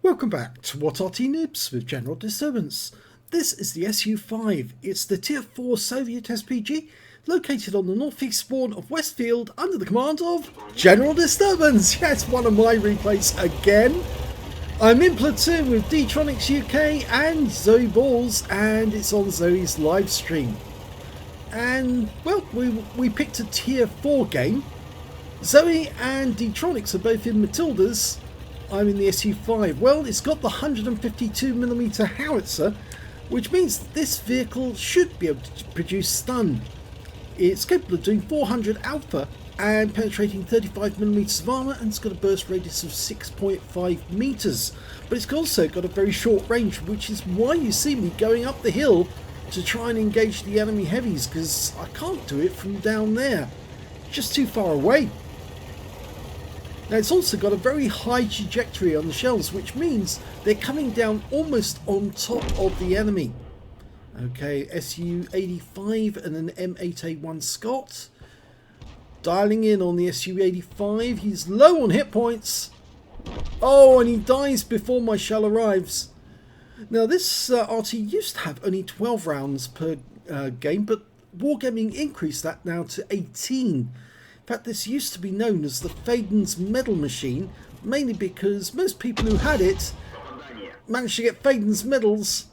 Welcome back to What Arty Noobs with General Disturbance. This is the SU-5. It's the Tier 4 Soviet SPG located on the northeast spawn of Westfield under the command of General Disturbance. Yes, one of my replays again. I'm in platoon with D-Tronics UK and Zoe Balls, and it's on Zoe's live stream. And, well, we picked a Tier 4 game. Zoe and D-Tronics are both in Matildas. I'm in the SU-5. Well, it's got the 152mm howitzer, which means that this vehicle should be able to produce stun. It's capable of doing 400 alpha and penetrating 35mm of armour, and it's got a burst radius of 6.5 meters. But it's also got a very short range, which is why you see me going up the hill to try and engage the enemy heavies, because I can't do it from down there. It's just too far away. Now, it's also got a very high trajectory on the shells, which means they're coming down almost on top of the enemy. Okay, SU-85 and an M8A1 Scott. Dialing in on the SU-85. He's low on hit points. Oh, and he dies before my shell arrives. Now, this Arty used to have only 12 rounds per game, but Wargaming increased that now to 18. In fact, this used to be known as the Faden's Medal Machine, mainly because most people who had it managed to get Faden's medals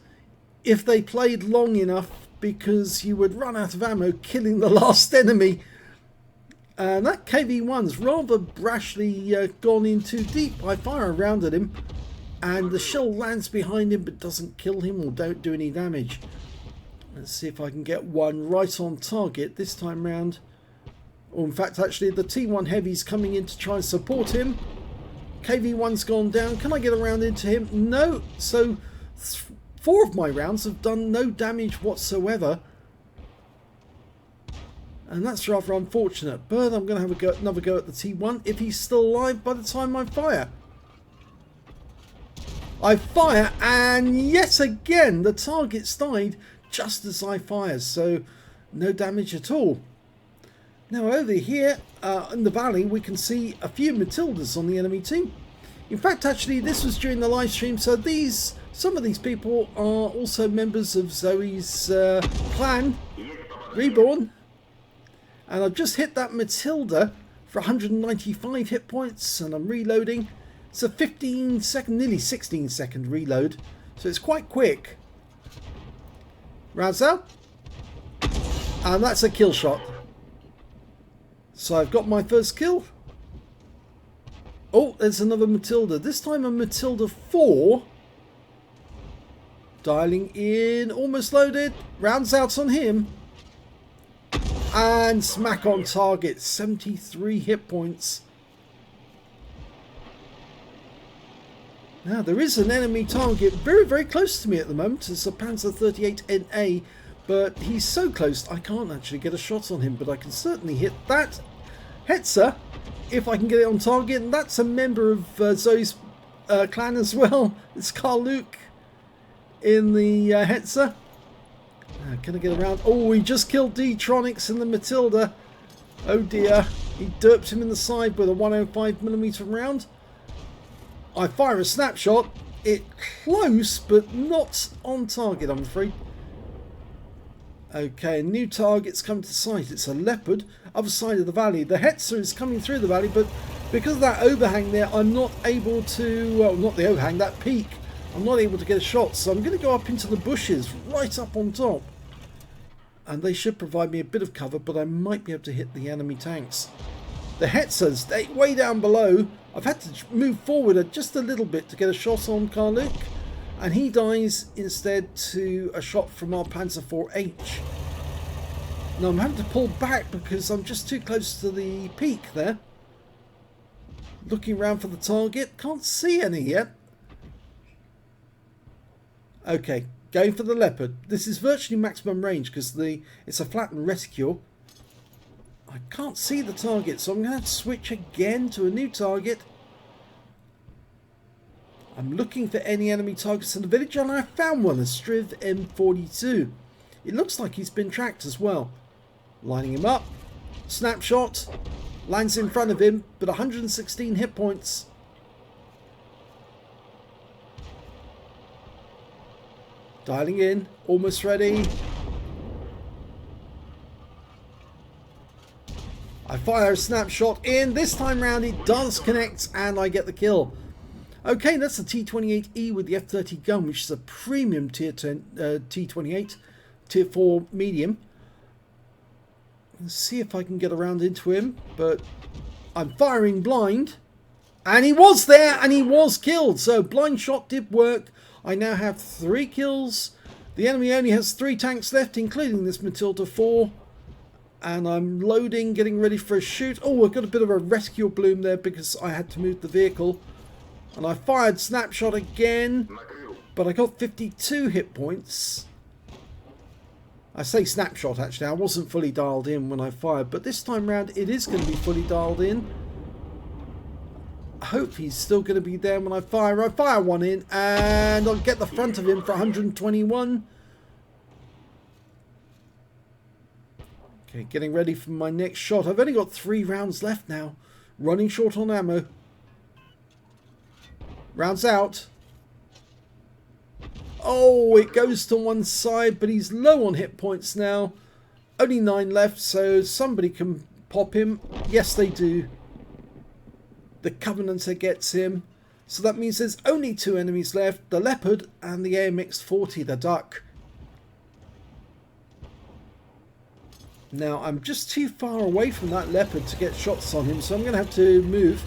if they played long enough, because you would run out of ammo killing the last enemy. And that KV-1's rather brashly gone in too deep. I fire a round at him and the shell lands behind him but doesn't kill him or don't do any damage. Let's see if I can get one right on target this time round. Or in fact, actually, the T1 Heavy's coming in to try and support him. KV-1's gone down. Can I get around into him? No. So 4 of my rounds have done no damage whatsoever. And that's rather unfortunate. But I'm going to have another go at the T1 if he's still alive by the time I fire. I fire, and yet again the target's died just as I fire. So no damage at all. Now over here in the valley we can see a few Matildas on the enemy team. In fact, actually, this was during the live stream, so some of these people are also members of Zoe's clan, Reborn. And I've just hit that Matilda for 195 hit points, and I'm reloading. It's a 15-second, nearly 16-second reload, so it's quite quick. Rounds out, and that's a kill shot. So I've got my first kill. Oh, there's another Matilda. This time a Matilda 4. Dialing in, almost loaded. Rounds out on him. And smack on target. 73 hit points. Now, there is an enemy target very, very close to me at the moment. It's a Panzer 38NA. But he's so close, I can't actually get a shot on him. But I can certainly hit that Hetzer if I can get it on target. And that's a member of Zoe's clan as well. It's Carl Luke in the Hetzer. Can I get around? Oh, he just killed D-Tronics in the Matilda. Oh dear. He derped him in the side with a 105mm round. I fire a snapshot. It's close, but not on target, I'm afraid. Okay, a new target's come to sight. It's a Leopard, other side of the valley. The Hetzer is coming through the valley, but because of that overhang there, I'm not able to, well, not the overhang, that peak, I'm not able to get a shot. So I'm going to go up into the bushes, right up on top. And they should provide me a bit of cover, but I might be able to hit the enemy tanks. The Hetzer's way down below. I've had to move forward just a little bit to get a shot on Karluk. And he dies instead to a shot from our Panzer IV-H. Now I'm having to pull back because I'm just too close to the peak there. Looking around for the target. Can't see any yet. Okay, going for the Leopard. This is virtually maximum range because it's a flattened reticule. I can't see the target, so I'm going to have to switch again to a new target. I'm looking for any enemy targets in the village, and I found one, a Striv M42. It looks like he's been tracked as well. Lining him up. Snapshot. Lands in front of him, but 116 hit points. Dialing in. Almost ready. I fire a snapshot in. This time round it does connect and I get the kill. Okay, that's the T28E with the F30 gun, which is a premium tier 10, T28, tier 4 medium. Let's see if I can get around into him, but I'm firing blind. And he was there and he was killed. So blind shot did work. I now have 3 kills. The enemy only has 3 tanks left, including this Matilda 4. And I'm loading, getting ready for a shoot. Oh, I've got a bit of a rescue bloom there because I had to move the vehicle. And I fired snapshot again, but I got 52 hit points. I say snapshot actually, I wasn't fully dialed in when I fired, but this time round it is going to be fully dialed in. I hope he's still going to be there when I fire. I fire one in and I'll get the front of him for 121. Okay, getting ready for my next shot. I've only got 3 rounds left now. Running short on ammo. Rounds out. Oh, it goes to one side, but he's low on hit points now. Only 9 left, so somebody can pop him. Yes, they do. The Covenanter gets him. So that means there's only 2 enemies left. The Leopard and the AMX-40, the Duck. Now, I'm just too far away from that Leopard to get shots on him, so I'm going to have to move.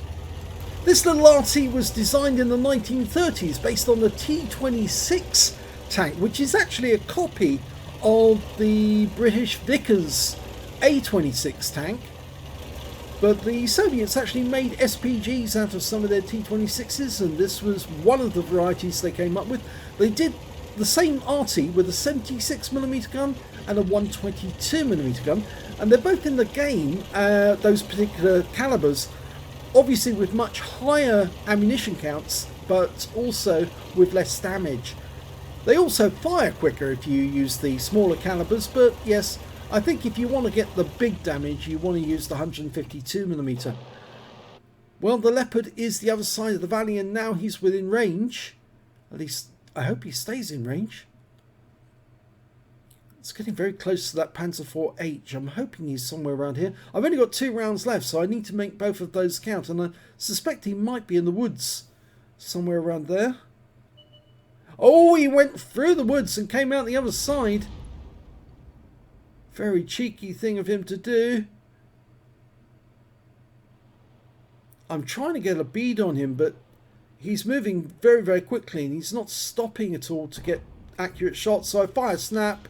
This little Arty was designed in the 1930s based on the T26 tank, which is actually a copy of the British Vickers A26 tank. But the Soviets actually made SPGs out of some of their T26s, and this was one of the varieties they came up with. They did the same Arty with a 76mm gun and a 122mm gun, and they're both in the game, those particular calibers. Obviously with much higher ammunition counts, but also with less damage. They also fire quicker if you use the smaller calibers, but yes, I think if you want to get the big damage, you want to use the 152mm. Well, the Leopard is the other side of the valley and now he's within range. At least, I hope he stays in range. It's getting very close to that Panzer IV-H. I'm hoping he's somewhere around here. I've only got 2 rounds left, so I need to make both of those count. And I suspect he might be in the woods. Somewhere around there. Oh, he went through the woods and came out the other side. Very cheeky thing of him to do. I'm trying to get a bead on him, but he's moving very, very quickly. And he's not stopping at all to get accurate shots. So I fire snap.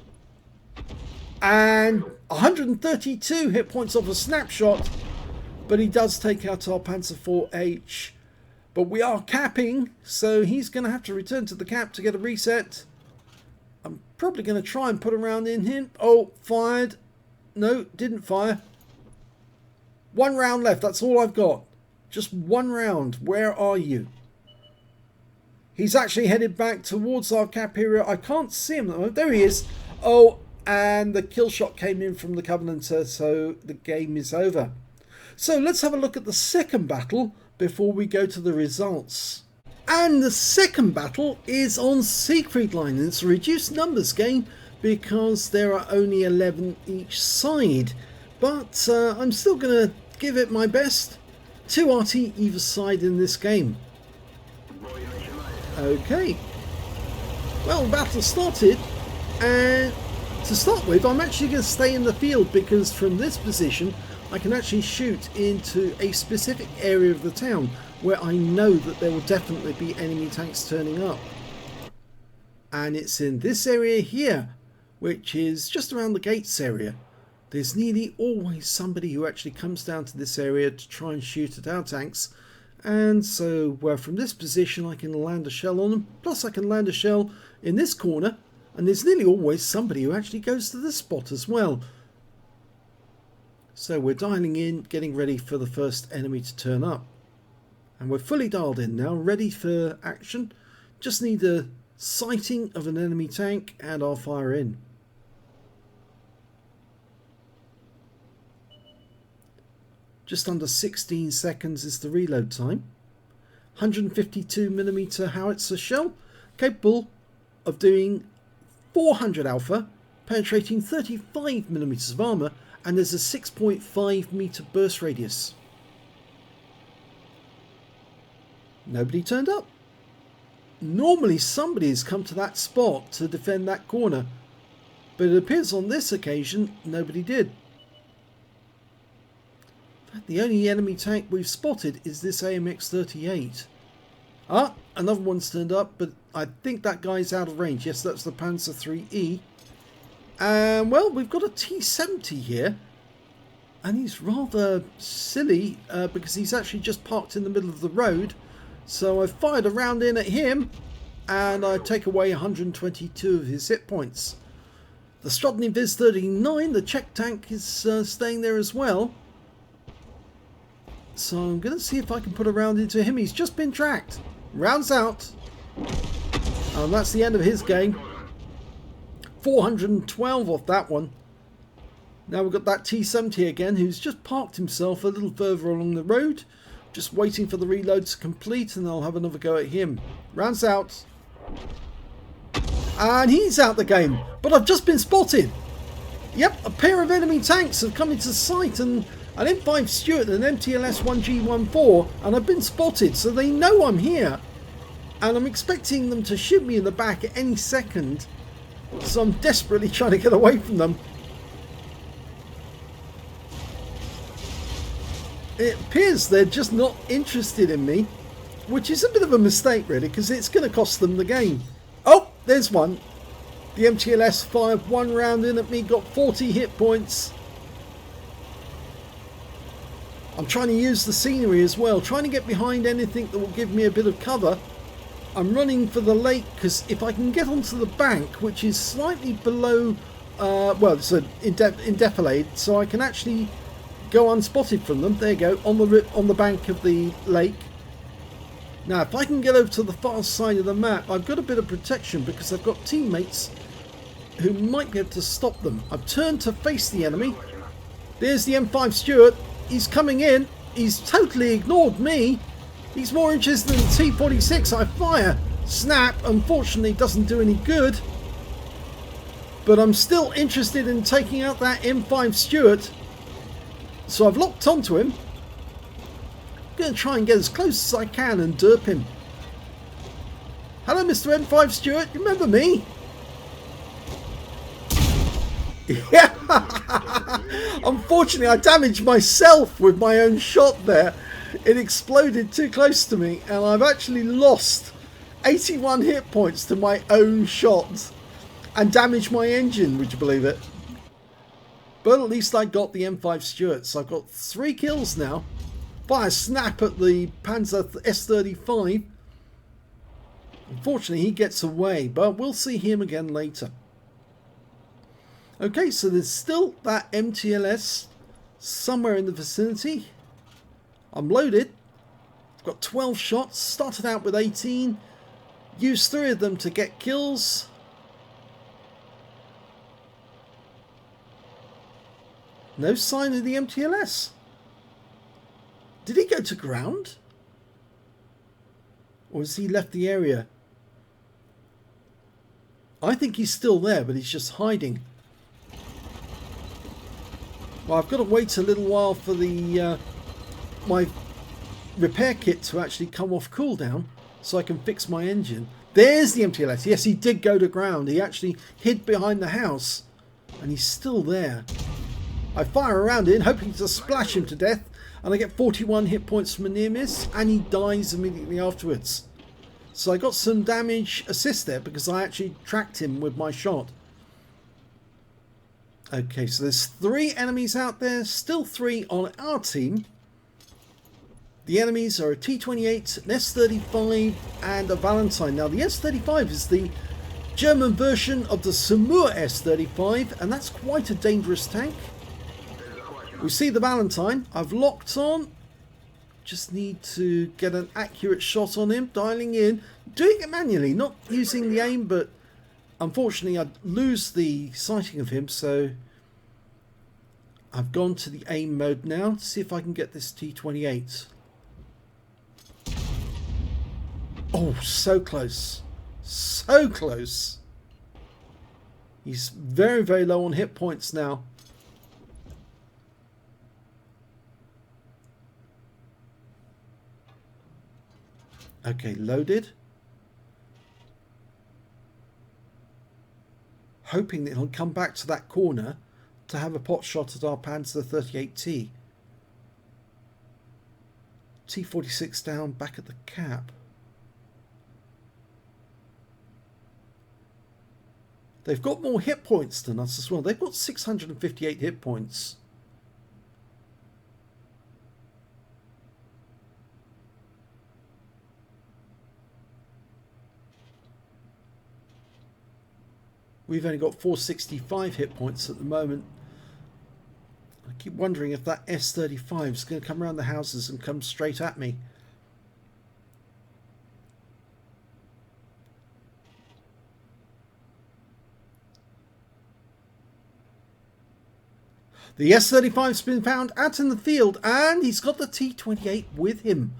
And 132 hit points off a snapshot, but he does take out our Panzer IV-H. But we are capping, so he's going to have to return to the cap to get a reset. I'm probably going to try and put a round in him. Oh, fired. No, didn't fire. 1 round left, that's all I've got. Just 1 round. Where are you? He's actually headed back towards our cap area. I can't see him at the moment. There he is. Oh, and the kill shot came in from the Covenanter, so the game is over. So let's have a look at the second battle before we go to the results. And the second battle is on Siegried Line, and it's a reduced numbers game because there are only 11 each side. But I'm still going to give it my best. 2 Arty either side in this game. Okay. Well, the battle started, and to start with, I'm actually going to stay in the field because from this position I can actually shoot into a specific area of the town where I know that there will definitely be enemy tanks turning up. And it's in this area here, which is just around the gates area. There's nearly always somebody who actually comes down to this area to try and shoot at our tanks. And so from this position I can land a shell on them, plus I can land a shell in this corner. And there's nearly always somebody who actually goes to this spot as well. So we're dialing in, getting ready for the first enemy to turn up. And we're fully dialed in now, ready for action. Just need a sighting of an enemy tank and I'll fire in. Just under 16 seconds is the reload time. 152mm howitzer shell, capable of doing 400 alpha, penetrating 35mm of armour, and there's a 6.5 metre burst radius. Nobody turned up. Normally somebody's come to that spot to defend that corner, but it appears on this occasion nobody did. In fact, the only enemy tank we've spotted is this AMX-38. Ah, another one's turned up, but I think that guy's out of range. Yes, that's the Panzer IIIe. And, well, we've got a T-70 here. And he's rather silly because he's actually just parked in the middle of the road. So I fired a round in at him, and I take away 122 of his hit points. The Strodny Viz 39, the Czech tank, is staying there as well. So I'm going to see if I can put a round into him. He's just been tracked. Rounds out. And that's the end of his game. 412 off that one. Now we've got that T-70 again, who's just parked himself a little further along the road. Just waiting for the reload to complete, and I'll have another go at him. Rounds out. And he's out the game. But I've just been spotted. Yep, a pair of enemy tanks have come into sight, and an M5 Stuart and an MTLS 1G14, and I've been spotted, so they know I'm here. And I'm expecting them to shoot me in the back at any second. So I'm desperately trying to get away from them. It appears they're just not interested in me, which is a bit of a mistake really, because it's going to cost them the game. Oh, there's one. The MTLS fired one round in at me, got 40 hit points. I'm trying to use the scenery as well, trying to get behind anything that will give me a bit of cover. I'm running for the lake because if I can get onto the bank, which is slightly below, well, it's in defilade, so I can actually go unspotted from them. There you go, on the bank of the lake. Now, if I can get over to the far side of the map, I've got a bit of protection because I've got teammates who might be able to stop them. I've turned to face the enemy. There's the M5 Stuart. He's coming in. He's totally ignored me. He's more interested in the T-46. I fire. Snap. Unfortunately, doesn't do any good. But I'm still interested in taking out that M5 Stuart. So I've locked onto him. I'm going to try and get as close as I can and derp him. Hello, Mr. M5 Stuart. You remember me? Yeah. Unfortunately, I damaged myself with my own shot there. It exploded too close to me, and I've actually lost 81 hit points to my own shot and damaged my engine, would you believe it? But at least I got the M5 Stuart, so I've got 3 kills now. Fire snap at the Panzer S35. Unfortunately, he gets away, but we'll see him again later. Okay, so there's still that MTLS somewhere in the vicinity. I'm loaded. I've got 12 shots. Started out with 18. Used 3 of them to get kills. No sign of the MTLS. Did he go to ground? Or has he left the area? I think he's still there, but he's just hiding. Well, I've got to wait a little while for the my repair kit to actually come off cooldown so I can fix my engine. There's the MTLS. Yes, he did go to ground. He actually hid behind the house and he's still there. I fire around in, hoping to splash him to death, and I get 41 hit points from a near miss, and he dies immediately afterwards. So I got some damage assist there because I actually tracked him with my shot. Okay, so there's 3 enemies out there, still 3 on our team. The enemies are a T-28, an S-35 and a Valentine. Now the S-35 is the German version of the Samur S-35, and that's quite a dangerous tank. We see the Valentine. I've locked on. Just need to get an accurate shot on him. Dialing in. Doing it manually, not using the aim, but unfortunately I'd lose the sighting of him, so I've gone to the aim mode now to see if I can get this T-28. Oh, so close. So close. He's very, very low on hit points now. Okay, loaded. Hoping that he'll come back to that corner to have a pot shot at our Panzer 38T. T46 down, back at the cap. They've got more hit points than us as well. They've got 658 hit points. We've only got 465 hit points at the moment. I keep wondering if that S-35 is going to come around the houses and come straight at me. The S-35's been found out in the field, and he's got the T-28 with him.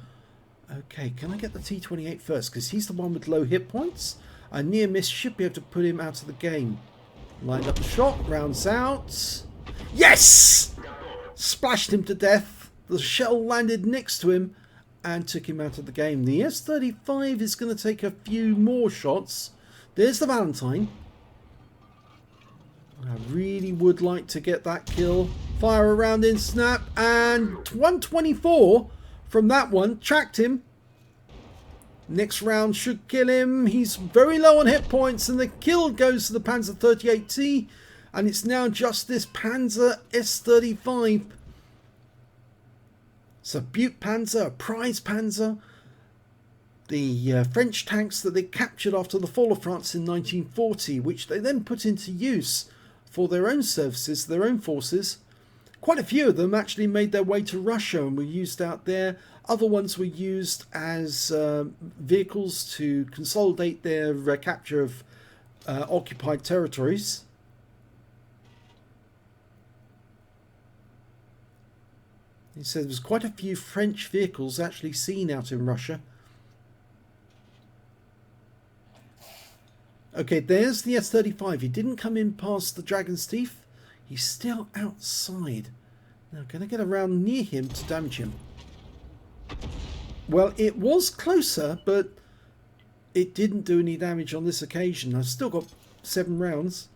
Okay, can I get the T-28 first? Because he's the one with low hit points. A near miss should be able to put him out of the game. Lined up the shot, rounds out. Yes! Splashed him to death. The shell landed next to him and took him out of the game. The S-35 is going to take a few more shots. There's the Valentine. I really would like to get that kill. Fire a round in, snap, and 124 from that one. Tracked him. Next round should kill him. He's very low on hit points, and the kill goes to the Panzer 38T, and it's now just this Panzer S-35. It's a Butte Panzer, a prize Panzer. The French tanks that they captured after the fall of France in 1940, which they then put into use for their own services, their own forces. Quite a few of them actually made their way to Russia and were used out there. Other ones were used as vehicles to consolidate their capture of occupied territories. He said there was quite a few French vehicles actually seen out in Russia. Okay, there's the S-35. He didn't come in past the Dragon's Teeth. He's still outside. Now, can I get around near him to damage him? Well, it was closer, but it didn't do any damage on this occasion. I've still got 7 rounds.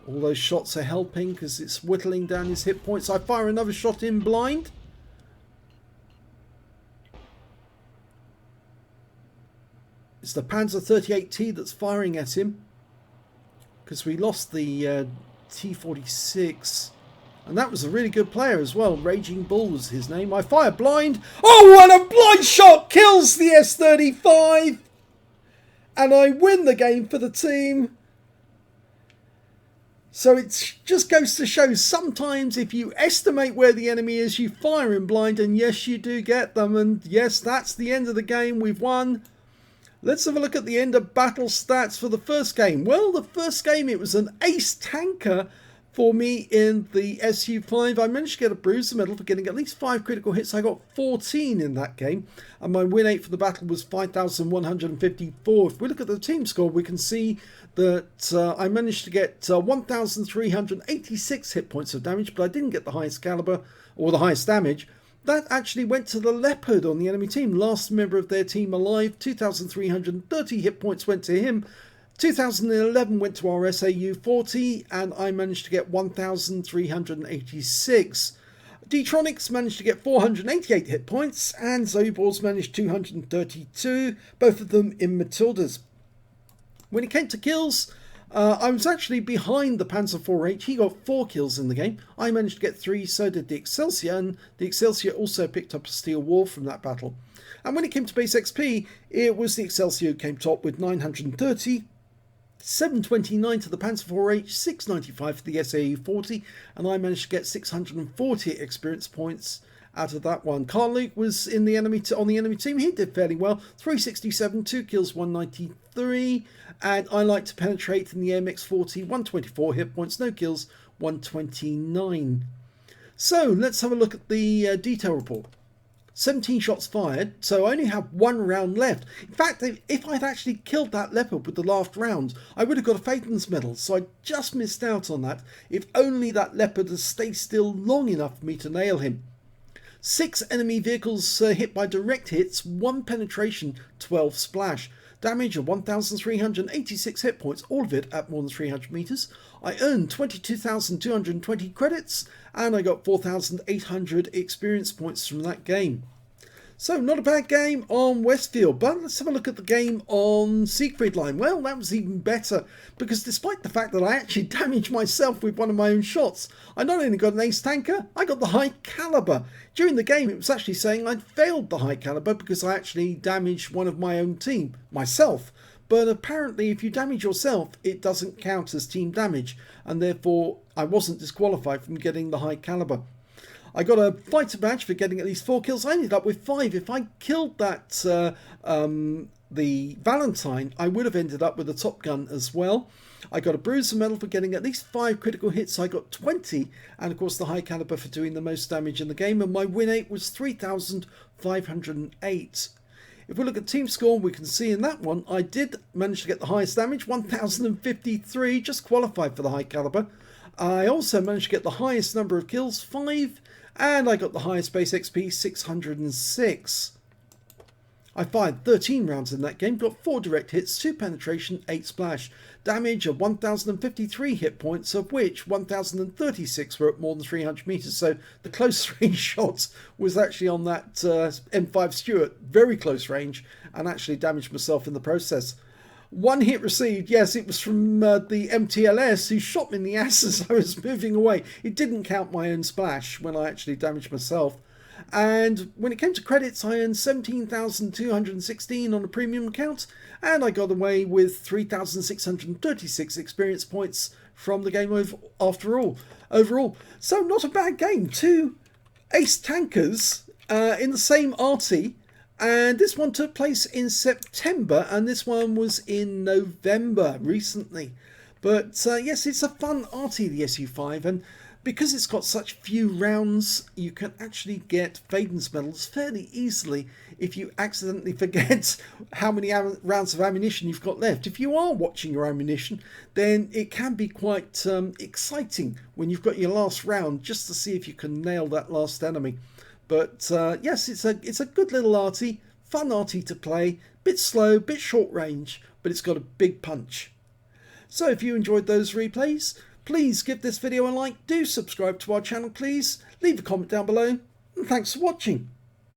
All those shots are helping because it's whittling down his hit points. I fire another shot in blind. It's the Panzer 38T that's firing at him, because we lost the T46, and that was a really good player as well. Raging Bull was his name. I fire blind. Oh, and a blind shot kills the S-35, and I win the game for the team. So it just goes to show, sometimes if you estimate where the enemy is, you fire in blind, and yes, you do get them. And yes, that's the end of the game. We've won. Let's have a look at the end of battle stats for the first game. Well, the first game, it was an ace tanker for me in the SU-5. I managed to get a bruiser medal for getting at least 5 critical hits. I got 14 in that game, and my win rate for the battle was 5,154. If we look at the team score, we can see that I managed to get 1,386 hit points of damage, but I didn't get the highest caliber or the highest damage. That actually went to the Leopard on the enemy team. Last member of their team alive. 2,330 hit points went to him. 2011 went to our SAU-40, and I managed to get 1,386. D-Tronics managed to get 488 hit points, and Zobor's managed 232, both of them in Matildas. When it came to kills, I was actually behind the Panzer IV-H. He got 4 kills in the game. I managed to get 3, so did the Excelsior, and the Excelsior also picked up a steel wall from that battle. And when it came to base XP, it was the Excelsior who came top with 930, 729 to the Panzer IV-H, 695 for the SAU-40, and I managed to get 640 experience points out of that one. Carl Luke was in the enemy on the enemy team. He did fairly well. 367, 2 kills, 193. And I like to penetrate in the MX-40, 124 hit points, no kills, 129. So let's have a look at the detail report. 17 shots fired, so I only have 1 round left. In fact, if I'd actually killed that leopard with the last round, I would have got a Phaeton's medal, so I just missed out on that. If only that leopard had stayed still long enough for me to nail him. 6 enemy vehicles hit by direct hits, 1 penetration, 12 splash. Damage of 1,386 hit points, all of it at more than 300 meters. I earned 22,220 credits, and I got 4,800 experience points from that game. So not a bad game on Westfield, but let's have a look at the game on Siegried Line. Well, that was even better, because despite the fact that I actually damaged myself with one of my own shots, I not only got an ace tanker, I got the high caliber. During the game it was actually saying I'd failed the high caliber because I actually damaged one of my own team, myself. But apparently if you damage yourself, it doesn't count as team damage, and therefore I wasn't disqualified from getting the high caliber. I got a fighter badge for getting at least 4 kills. I ended up with 5. If I killed that the Valentine, I would have ended up with a Top Gun as well. I got a bruiser medal for getting at least 5 critical hits. I got 20, and of course the high caliber for doing the most damage in the game. And my win rate was 3,508. If we look at team score, we can see in that one I did manage to get the highest damage, 1,053, just qualified for the high caliber. I also managed to get the highest number of kills, 5, and I got the highest base XP, 606. I fired 13 rounds in that game, got 4 direct hits, 2 penetration, 8 splash. Damage of 1,053 hit points, of which 1,036 were at more than 300 meters. So the close range shot was actually on that M5 Stuart, very close range, and actually damaged myself in the process. 1 hit received, yes, it was from the MTLS, who shot me in the ass as I was moving away. It didn't count my own splash when I actually damaged myself. And when it came to credits, I earned 17,216 on a premium account, and I got away with 3,636 experience points from the game overall. So not a bad game. 2 ace tankers in the same Arty. And this one took place in September, and this one was in November recently. But yes, it's a fun Arty, the SU-5, and because it's got such few rounds, you can actually get Phaeton's medals fairly easily if you accidentally forget how many rounds of ammunition you've got left. If you are watching your ammunition, then it can be quite exciting when you've got your last round, just to see if you can nail that last enemy. But yes, it's a good little Arty, fun Arty to play, bit slow, bit short range, but it's got a big punch. So if you enjoyed those replays, please give this video a like, do subscribe to our channel please, leave a comment down below, and thanks for watching.